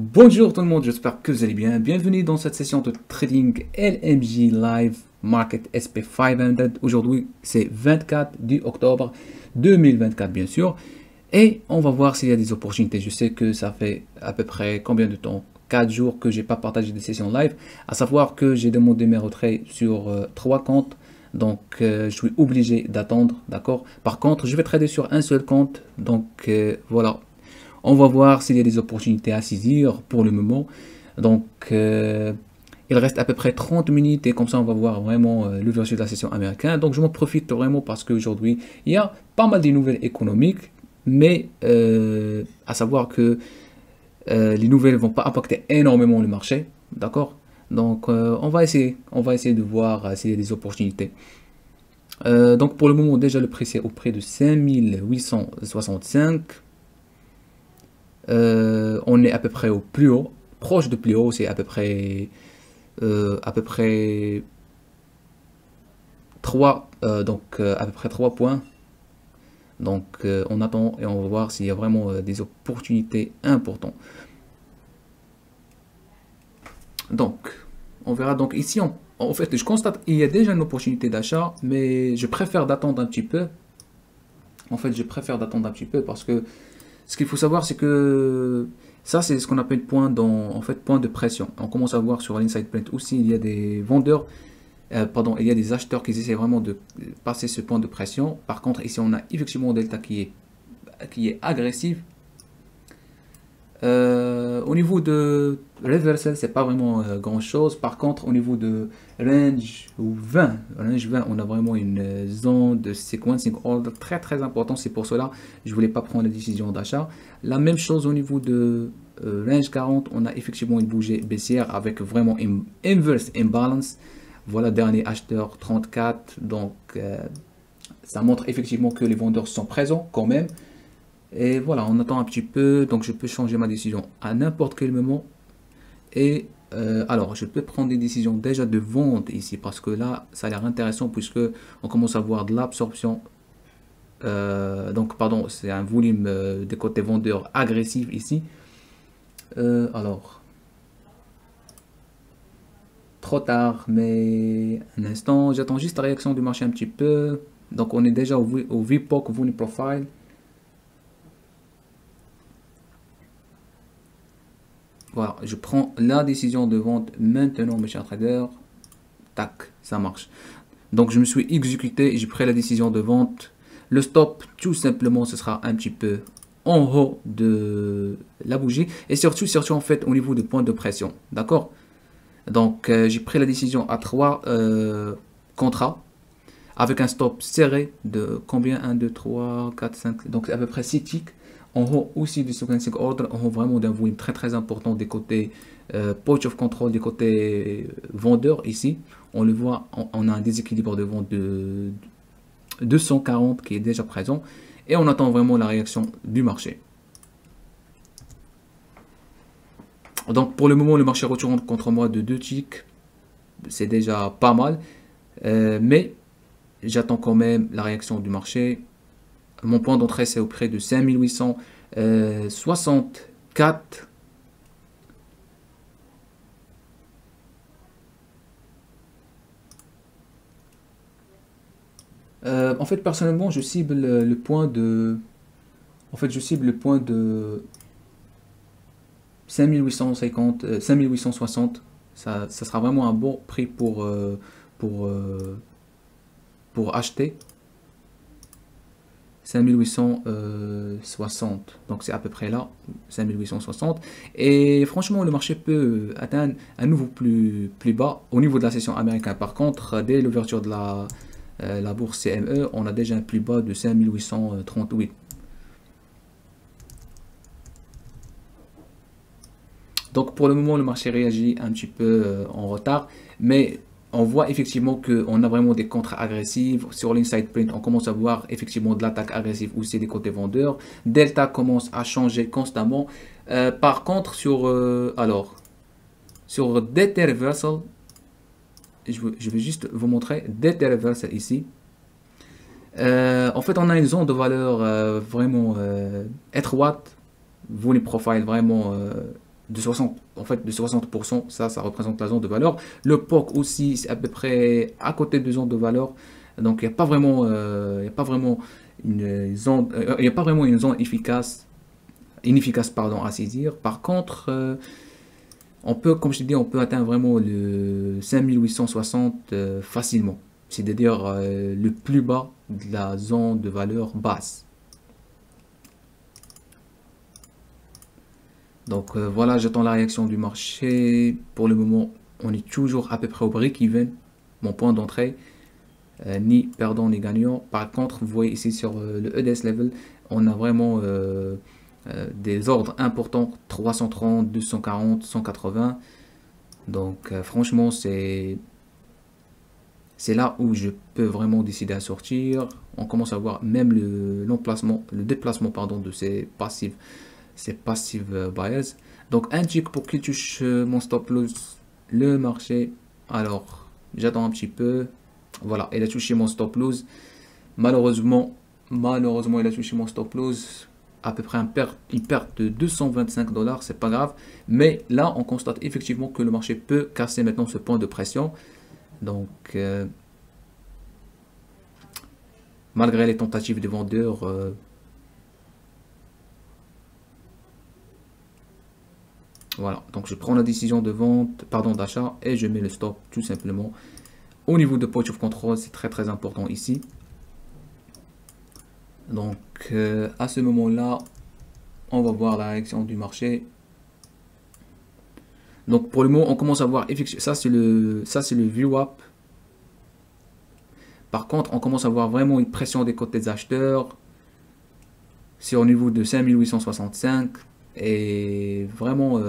Bonjour tout le monde, j'espère que vous allez bien. Bienvenue dans cette session de trading LMJ Live Market SP500. Aujourd'hui, c'est 24 du octobre 2024, bien sûr. Et on va voir s'il y a des opportunités. Je sais que ça fait à peu près combien de temps? 4 jours que j'ai pas partagé des sessions live. À savoir que j'ai demandé mes retraits sur 3 comptes. Donc, je suis obligé d'attendre, d'accord? Par contre, je vais trader sur un seul compte. Donc, voilà. On va voir s'il y a des opportunités à saisir pour le moment. Donc, il reste à peu près 30 minutes et comme ça, on va voir vraiment l'ouverture de la session américaine. Donc, je m'en profite vraiment parce qu'aujourd'hui, il y a pas mal de nouvelles économiques, mais à savoir que les nouvelles ne vont pas impacter énormément le marché. D'accord? Donc, on va essayer de voir s'il y a des opportunités. Donc, pour le moment, déjà, le prix c'est au prix de 5865. On est à peu près au plus haut, proche de plus haut, c'est à peu près 3 à peu près 3 points. Donc on attend et on va voir s'il y a vraiment des opportunités importantes. Donc on verra. Donc ici en fait je constate il y a déjà une opportunité d'achat, mais je préfère d'attendre un petit peu. En fait je préfère d'attendre un petit peu parce que ce qu'il faut savoir, c'est que ça, c'est ce qu'on appelle point de pression. On commence à voir sur l'Inside Print aussi, il y a des vendeurs, il y a des acheteurs qui essaient vraiment de passer ce point de pression. Par contre, ici, on a effectivement Delta qui est agressif. Au niveau de reversal, c'est pas vraiment grand chose. Par contre, au niveau de range 20, on a vraiment une zone de sequencing order très très important. C'est pour cela je voulais pas prendre la décision d'achat. La même chose au niveau de range 40, on a effectivement une bougie baissière avec vraiment une inverse imbalance. Voilà, dernier acheteur 34. Donc ça montre effectivement que les vendeurs sont présents quand même. Et voilà, on attend un petit peu, donc je peux changer ma décision à n'importe quel moment. Et alors, je peux prendre des décisions déjà de vente ici, parce que là, ça a l'air intéressant, puisque on commence à voir de l'absorption. Donc, pardon, c'est un volume des côtés vendeurs agressif ici. Alors, trop tard, mais un instant, j'attends juste la réaction du marché un petit peu. Donc, on est déjà au VPOC Volume Profile. Voilà, je prends la décision de vente maintenant, mes chers traders. Tac, ça marche. Donc, je me suis exécuté et j'ai pris la décision de vente. Le stop, tout simplement, ce sera un petit peu en haut de la bougie. Et surtout en fait, au niveau du point de pression. D'accord? Donc, j'ai pris la décision à 3 contrats. Avec un stop serré de combien? 1, 2, 3, 4, 5. Donc, à peu près 6 ticks. En haut aussi du sequencing order, en haut vraiment d'un volume très très important des côtés point of control, des côtés vendeurs ici. On le voit, on a un déséquilibre de vente de 240 qui est déjà présent. Et on attend vraiment la réaction du marché. Donc pour le moment, le marché retourne contre moi de 2 ticks. C'est déjà pas mal. Mais j'attends quand même la réaction du marché. Mon point d'entrée, c'est auprès de 5864. En fait, personnellement, je cible le point de... En fait, je cible le point de 5850, 5860. Ça sera vraiment un bon prix pour acheter. 5860, donc c'est à peu près là, 5860. Et franchement, le marché peut atteindre un nouveau plus bas au niveau de la session américaine. Par contre, dès l'ouverture de la bourse CME, on a déjà un plus bas de 5838. Donc pour le moment, le marché réagit un petit peu en retard, mais on voit effectivement qu'on a vraiment des contres agressifs. Sur l'inside print, on commence à voir effectivement de l'attaque agressive aussi des côtés vendeurs. Delta commence à changer constamment. Par contre, sur DT Reversal, je vais juste vous montrer DT Reversal ici. En fait, on a une zone de valeur vraiment étroite. Volume profile vraiment de 60, en fait, de 60%, ça représente la zone de valeur. Le POC aussi, c'est à peu près à côté de zone de valeur. Donc, il n'y a pas vraiment, il y a pas vraiment une zone, il y a pas vraiment une zone inefficace, pardon, à saisir. Par contre, on peut, comme je t'ai dit, on peut atteindre vraiment le 5860 facilement. C'est-à-dire le plus bas de la zone de valeur basse. Donc voilà, j'attends la réaction du marché. Pour le moment, on est toujours à peu près au break-even, mon point d'entrée, ni perdant ni gagnant. Par contre, vous voyez ici sur le EDS level, on a vraiment des ordres importants, 330, 240, 180. Donc franchement, c'est là où je peux vraiment décider à sortir. On commence à voir même le déplacement pardon, de ces passive bias. Donc un tick pour qu'il touche mon stop loss, le marché. Alors j'attends un petit peu. Voilà, il a touché mon stop loss. Malheureusement, il a touché mon stop loss. À peu près une perte de 225 $, c'est pas grave. Mais là, on constate effectivement que le marché peut casser maintenant ce point de pression. Donc, malgré les tentatives des vendeurs, voilà. Donc, je prends la décision de vente, pardon, d'achat et je mets le stop tout simplement. Au niveau de point of control, c'est très important ici. Donc, à ce moment-là, on va voir la réaction du marché. Donc, pour le moment, on commence à voir effectivement, ça c'est le VWAP. Par contre, on commence à voir vraiment une pression des côtés des acheteurs. C'est au niveau de 5865 et vraiment,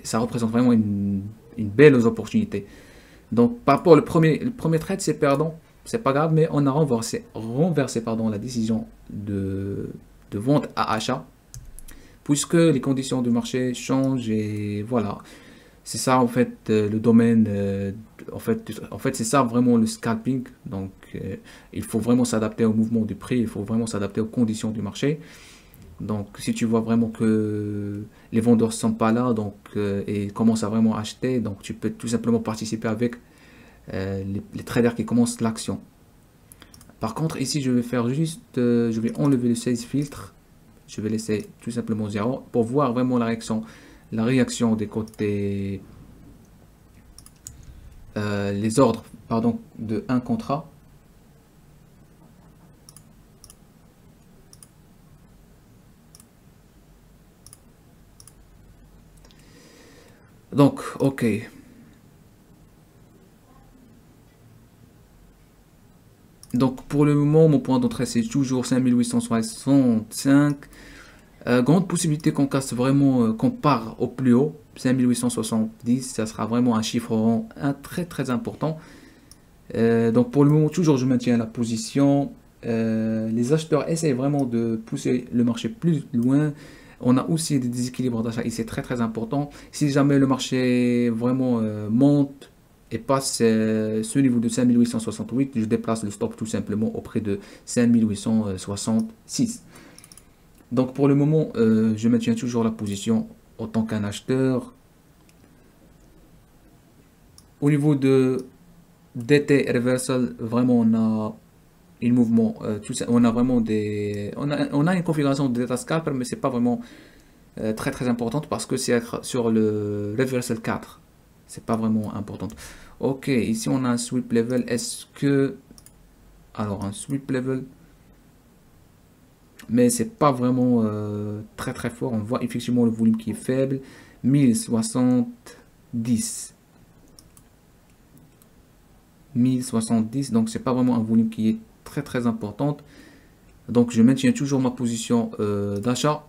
ça représente vraiment une belle opportunité. Donc, par rapport au premier trade, c'est perdant, c'est pas grave, mais on a renversé pardon, la décision de vente à achat, puisque les conditions du marché changent et voilà. C'est ça en fait le domaine, en fait c'est ça vraiment le scalping. Donc il faut vraiment s'adapter au mouvement du prix, il faut vraiment s'adapter aux conditions du marché. Donc si tu vois vraiment que les vendeurs ne sont pas là donc, et commencent à vraiment acheter, donc tu peux tout simplement participer avec les traders qui commencent l'action. Par contre ici je vais faire juste, je vais enlever le size filtre, je vais laisser tout simplement 0 pour voir vraiment la réaction des côtés, les ordres pardon, de un contrat. Donc, ok. Donc, pour le moment, mon point d'entrée, c'est toujours 5865. Grande possibilité qu'on casse vraiment, qu'on part au plus haut. 5870, ça sera vraiment un chiffre rond très important. Donc, pour le moment, toujours, je maintiens la position. Les acheteurs essayent vraiment de pousser le marché plus loin. On a aussi des déséquilibres d'achat ici très important. Si jamais le marché vraiment monte et passe ce niveau de 5868, je déplace le stop tout simplement auprès de 5866. Donc pour le moment, je maintiens toujours la position en tant qu'un acheteur. Au niveau de DT Reversal, vraiment on a un mouvement, on a vraiment on a une configuration de data scalper, mais c'est pas vraiment très importante parce que c'est sur le Reversal 4. C'est pas vraiment important. Ok, ici on a un sweep level. Est-ce que... Alors un sweep level, mais c'est pas vraiment très fort. On voit effectivement le volume qui est faible. 1070. 1070, donc c'est pas vraiment un volume qui est très important. Donc je maintiens toujours ma position d'achat.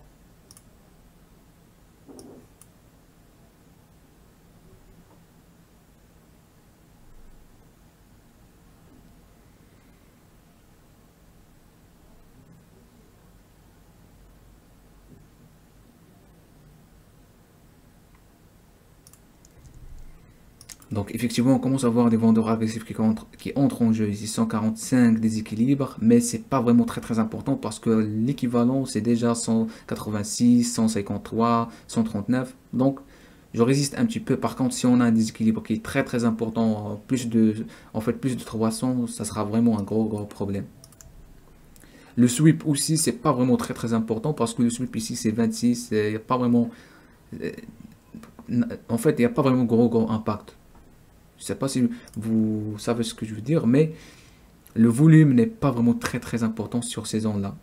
Donc effectivement, on commence à voir des vendeurs agressifs qui entrent en jeu ici, 145 déséquilibres, mais c'est pas vraiment très important parce que l'équivalent c'est déjà 186, 153, 139. Donc je résiste un petit peu. Par contre, si on a un déséquilibre qui est très important, plus de 300, ça sera vraiment un gros problème. Le sweep aussi, c'est pas vraiment très important parce que le sweep ici c'est 26, il n'y a pas vraiment, euh, en fait, il n'y a pas vraiment gros impact. Je sais pas si vous savez ce que je veux dire, mais le volume n'est pas vraiment très important sur ces zones-là.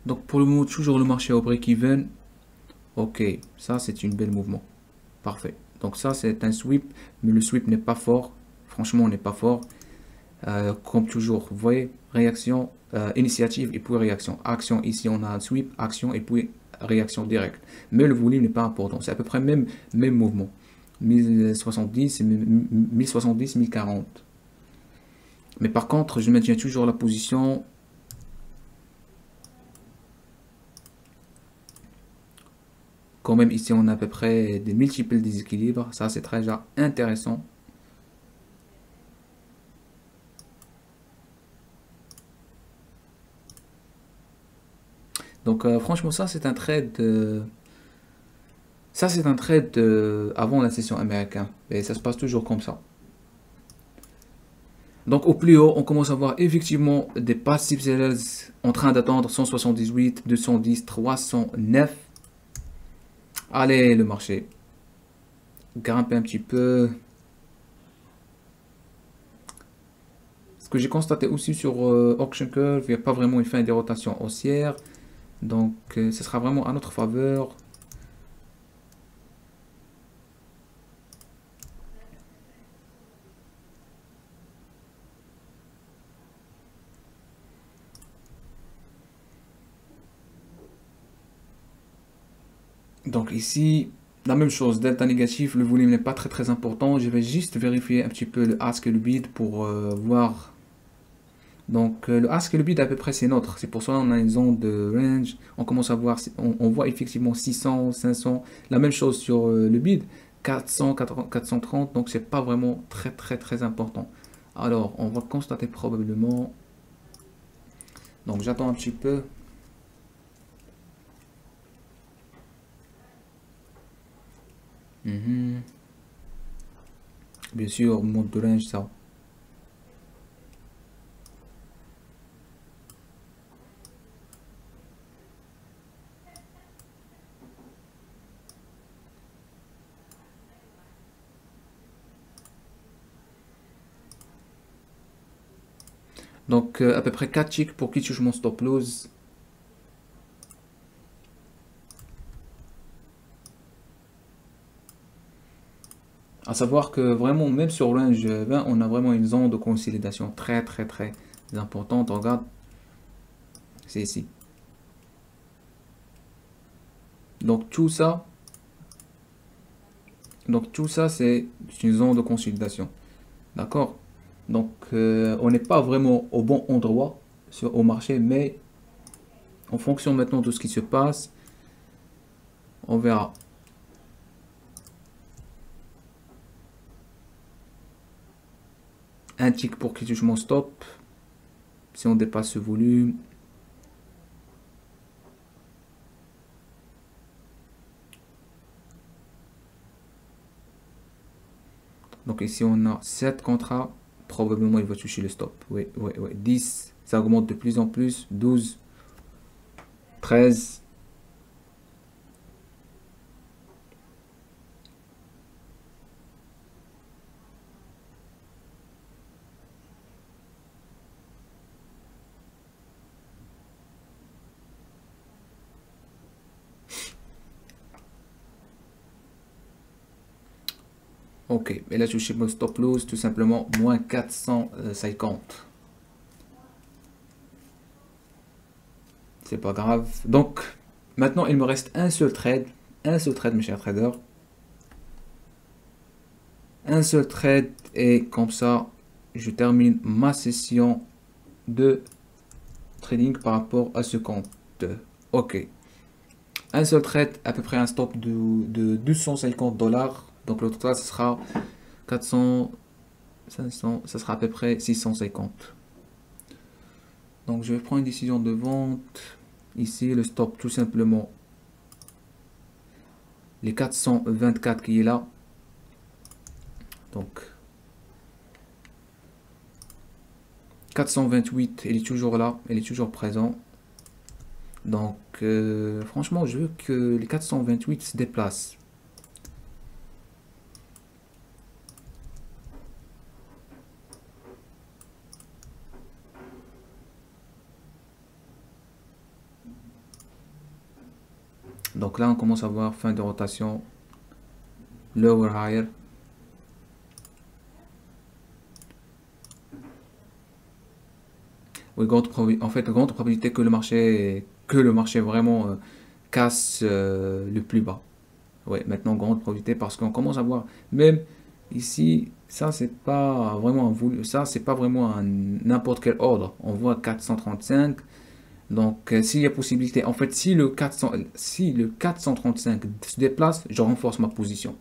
Donc pour le moment, toujours le marché au break-even. Ok, ça c'est une belle mouvement. Parfait. Donc ça c'est un sweep, mais le sweep n'est pas fort. Franchement, on n'est pas fort. Comme toujours, vous voyez, réaction, initiative et puis réaction. Action, ici on a un sweep, action et puis réaction directe. Mais le volume n'est pas important. C'est à peu près même mouvement. 1070, 1070, 1040. Mais par contre, je maintiens toujours la position. Quand même, ici, on a à peu près des multiples déséquilibres. Ça, c'est très intéressant. Donc, franchement, ça, c'est un trade. Ça, c'est un trade avant la session américaine. Et ça se passe toujours comme ça. Donc, au plus haut, on commence à voir effectivement des passive sellers en train d'attendre 178, 210, 309. Allez, le marché. Grimper un petit peu. Ce que j'ai constaté aussi sur Auction Curve, il n'y a pas vraiment une fin des rotations haussières. Donc, ce sera vraiment à notre faveur. Donc ici, la même chose, delta négatif, le volume n'est pas très important. Je vais juste vérifier un petit peu le ask et le bid pour voir. Donc le ask et le bid à peu près c'est notre. C'est pour ça qu'on a une zone de range. On commence à voir, on voit effectivement 600, 500. La même chose sur le bid, 400, 430. Donc c'est pas vraiment très important. Alors on va constater probablement. Donc j'attends un petit peu. Bien sûr, mode de range, ça. Donc à peu près 4 ticks pour qu'il touche mon stop loss. À savoir que vraiment, même sur range 20, on a vraiment une zone de consolidation très importante. Regarde, c'est ici. Donc tout ça, c'est une zone de consolidation. D'accord? Donc on n'est pas vraiment au bon endroit au marché, mais en fonction maintenant de ce qui se passe, on verra. Un tick pour qu'il touche mon stop. Si on dépasse ce volume. Donc ici on a 7 contrats. Probablement il va toucher le stop. Oui. 10. Ça augmente de plus en plus. 12. 13. Ok, et là je suis mon stop loss tout simplement moins 450. C'est pas grave. Donc maintenant il me reste un seul trade mes chers traders, un seul trade et comme ça je termine ma session de trading par rapport à ce compte. Ok, un seul trade à peu près un stop de 250 dollars. Donc le total ce sera 400, 500, ça sera à peu près 650. Donc je vais prendre une décision de vente. Ici le stop tout simplement les 424 qui est là. Donc 428, il est toujours là, il est toujours présent. Donc franchement je veux que les 428 se déplacent. Donc là on commence à voir fin de rotation, lower higher. Oui, en fait, grande probabilité que le marché vraiment casse le plus bas. Ouais, maintenant grande probabilité parce qu'on commence à voir même ici, ça c'est pas vraiment voulu, ça c'est pas vraiment un n'importe quel ordre. On voit 435. Donc s'il y a possibilité, en fait, si le 435 se déplace, je renforce ma position.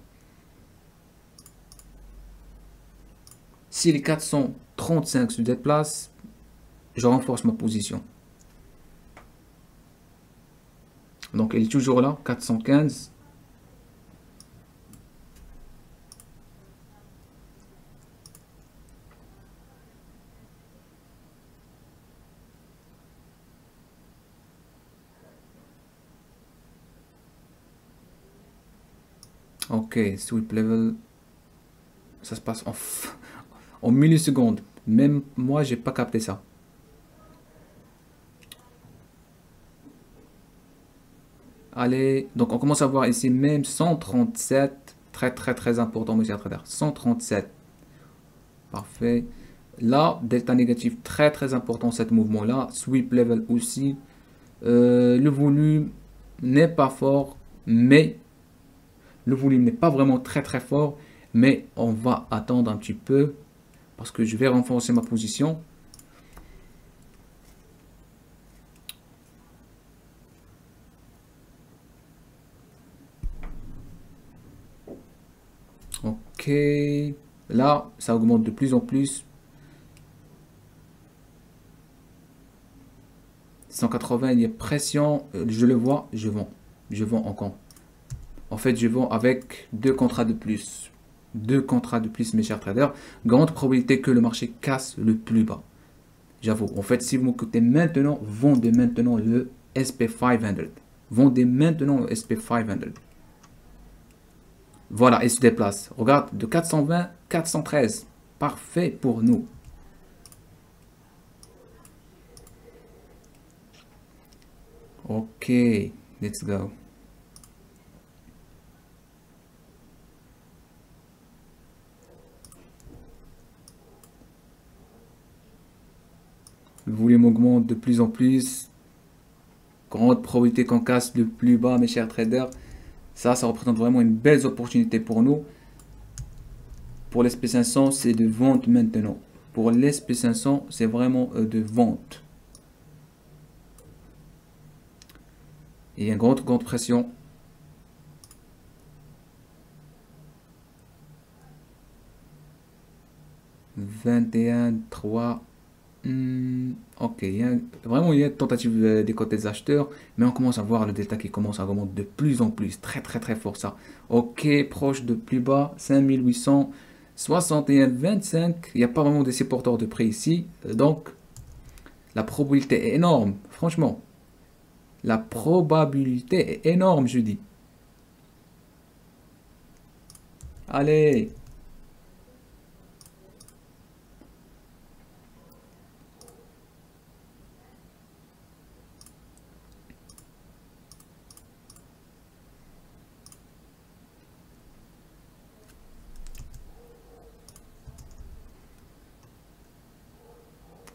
Si les 435 se déplacent, je renforce ma position. Donc il est toujours là, 415. Ok, sweep level, ça se passe en millisecondes. Même moi, j'ai pas capté ça. Allez, donc on commence à voir ici même 137. Très très très important, monsieur trader. 137. Parfait. Là, delta négatif, très très important cet mouvement-là. Sweep level aussi. Le volume n'est pas fort, mais le volume n'est pas vraiment très très fort. Mais on va attendre un petit peu parce que je vais renforcer ma position. Ok, là, ça augmente de plus en plus. 180, il y a pression. Je le vois, je vends. Je vends encore. En fait, je vends avec deux contrats de plus. Deux contrats de plus, mes chers traders. Grande probabilité que le marché casse le plus bas. J'avoue. En fait, si vous m'écoutez maintenant, vendez maintenant le SP500. Vendez maintenant le SP500. Voilà, il se déplace. Regarde, de 420, 413. Parfait pour nous. Ok, let's go. Le volume augmente de plus en plus. Grande probabilité qu'on casse le plus bas, mes chers traders. Ça représente vraiment une belle opportunité pour nous. Pour l'SP500, c'est de vente maintenant. Pour l'SP500, c'est vraiment de vente. Il y a une grande pression. 21, 3. Ok, vraiment il y a une tentative des côtés des acheteurs, mais on commence à voir le delta qui commence à remonter de plus en plus, très très très fort ça. Ok, proche de plus bas, 5861, 25, il n'y a pas vraiment de supporteurs de prix ici, donc la probabilité est énorme, franchement. La probabilité est énorme, je dis. Allez,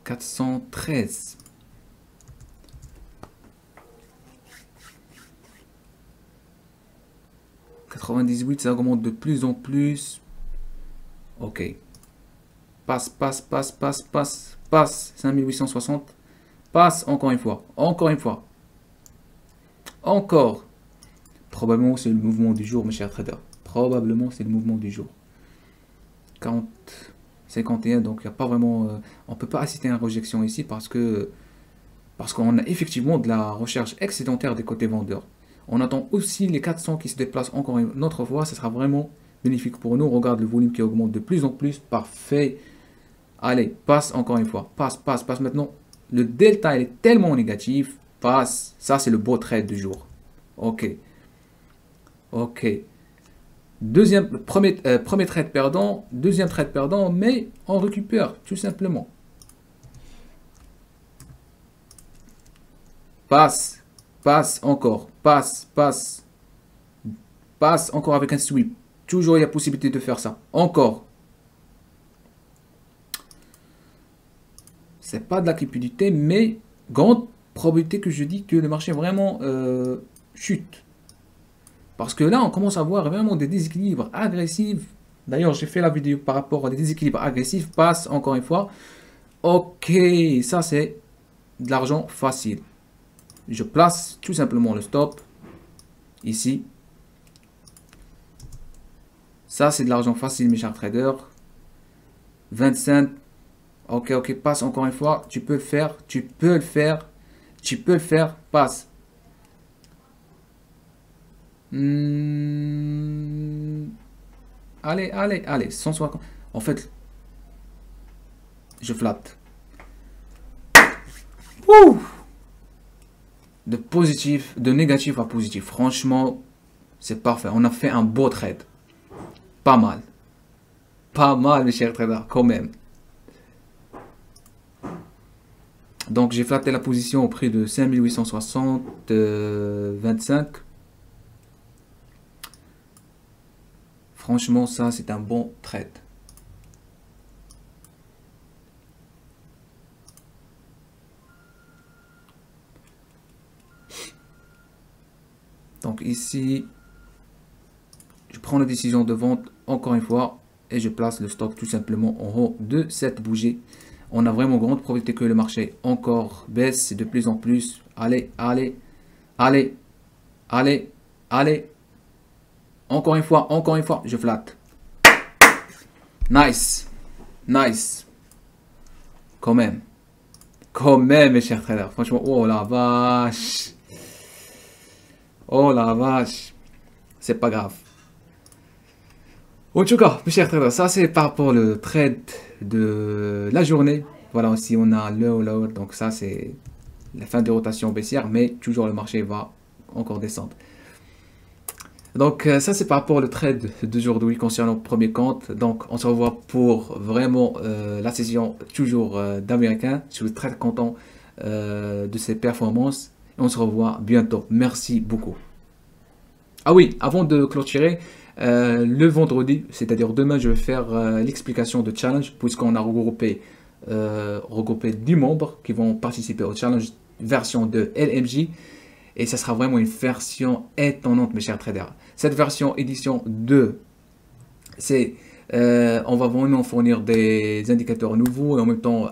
413. « 98, ça augmente de plus en plus. Ok. Passe, passe, passe, passe, passe, passe. 5860. Passe encore une fois. Encore une fois. Encore. Probablement c'est le mouvement du jour, mes chers traders. Probablement c'est le mouvement du jour. 40, 51, donc il n'y a pas vraiment... on ne peut pas assister à une rejection ici parce qu'on a effectivement de la recherche excédentaire des côtés vendeurs. On attend aussi les 400 qui se déplacent encore une autre fois. Ce sera vraiment bénéfique pour nous. Regarde le volume qui augmente de plus en plus. Parfait. Allez, passe encore une fois. Passe, passe, passe. Maintenant, le delta il est tellement négatif. Passe. Ça, c'est le beau trade du jour. Ok. Ok. Premier trade perdant. Deuxième trade perdant. Mais on récupère tout simplement. Passe. Passe encore. Passe. Passe. Passe encore avec un sweep. Toujours il y a possibilité de faire ça. Encore. C'est pas de la cupidité, mais grande probabilité que je dis que le marché vraiment chute. Parce que là, on commence à voir vraiment des déséquilibres agressifs. D'ailleurs, j'ai fait la vidéo par rapport à des déséquilibres agressifs. Passe encore une fois. Ok, ça c'est de l'argent facile. Je place tout simplement le stop. Ici. Ça c'est de l'argent facile, mes chers traders. 25. Ok, ok, passe encore une fois. Tu peux le faire. Tu peux le faire. Tu peux le faire. Passe. Allez, allez, allez. 150. En fait, je flatte. Ouh! De positif, de négatif à positif. Franchement, c'est parfait. On a fait un beau trade. Pas mal. Pas mal, mes chers traders, quand même. Donc, j'ai flatté la position au prix de 5860, 25. Franchement, ça, c'est un bon trade. Donc, ici, je prends la décision de vente encore une fois et je place le stock tout simplement en haut de cette bougie. On a vraiment grande probabilité que le marché encore baisse de plus en plus. Allez, allez, allez, allez, allez. Encore une fois, je flatte. Nice. Nice. Quand même, mes chers traders. Franchement, oh la vache. Oh la vache. C'est pas grave. En tout cas, mes chers traders, ça c'est par rapport au trade de la journée. Voilà, aussi on a low, donc ça c'est la fin de rotation baissière, mais toujours le marché va encore descendre. Donc ça c'est par rapport au trade d'aujourd'hui concernant le premier compte. Donc on se revoit pour vraiment la session toujours d'américain. Je suis très content de ses performances. Et on se revoit bientôt. Merci beaucoup. Ah oui, avant de clôturer, le vendredi, c'est-à-dire demain, je vais faire l'explication de challenge puisqu'on a regroupé 10 membres qui vont participer au challenge version de LMJ. Et ça sera vraiment une version étonnante, mes chers traders. Cette version édition 2, c'est on va vraiment fournir des indicateurs nouveaux et en même temps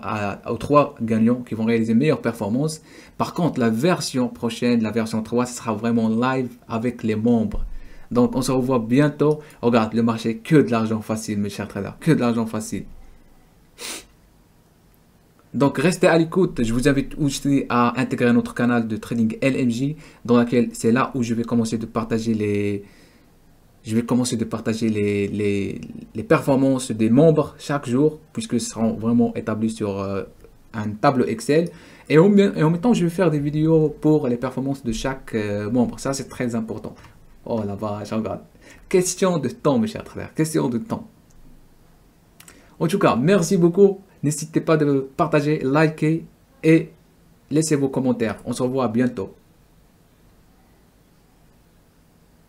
aux 3 gagnants qui vont réaliser meilleure performance. Par contre, la version prochaine, la version 3, ce sera vraiment live avec les membres. Donc, on se revoit bientôt. Regarde, le marché, que de l'argent facile, mes chers traders. Que de l'argent facile. Donc, restez à l'écoute. Je vous invite aussi à intégrer notre canal de trading LMJ, dans laquelle c'est là où je vais commencer de partager les performances des membres chaque jour, puisque ce seront vraiment établis sur un tableau Excel. Et en même temps, je vais faire des vidéos pour les performances de chaque membre. Ça, c'est très important. Oh la vache, regarde. Question de temps, mes chers traders. Question de temps. En tout cas, merci beaucoup. N'hésitez pas de partager, liker et laissez vos commentaires. On se revoit bientôt.